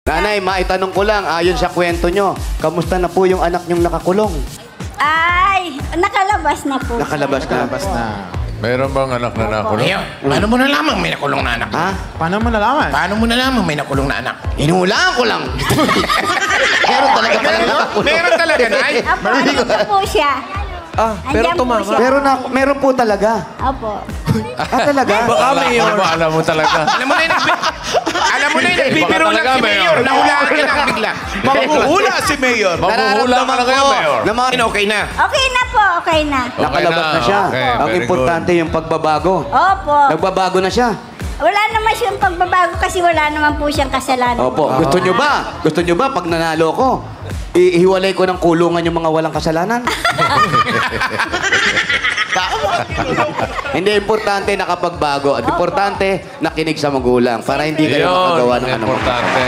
Nanay, maitanong ko lang, ayon sa kwento nyo, kamusta na po yung anak nyong nakakulong? Ay, nakalabas na po. Nakalabas na. Mayroon bang anak na nakulong? Ngayon, paano mo nalaman may nakulong na anak? Ha? Paano mo nalaman? Paano mo nalaman may nakulong na anak? Hinulaan ko lang. Meron talaga palang nakakulong. Meron talaga, Nay? Opo, andito po siya. Pero Andyan po tumama. siya. Meron po talaga. Opo. Talaga? Baka mayor. Alam mo talaga. Alam mo na yung nagbibiro lang talaga, si Mayor. Mayor. Nahulaan ka lang bigla. Manghuhula si Mayor. Manghuhula ka na kayo, Mayor. Na mga Okay na. Okay na po, okay na. nakalabas na siya. Okay, Ang very importante yung pagbabago. Opo. Nagbabago na siya. Wala naman siyang pagbabago kasi wala naman po siyang kasalanan. Opo. Gusto nyo ba? Gusto nyo ba pag nanalo ko, ihiwalay ko ng kulungan yung mga walang kasalanan? Hindi, importante nakapagbago. At importante, nakinig sa magulang para hindi kayo Yun, makagawa ng anumang importante.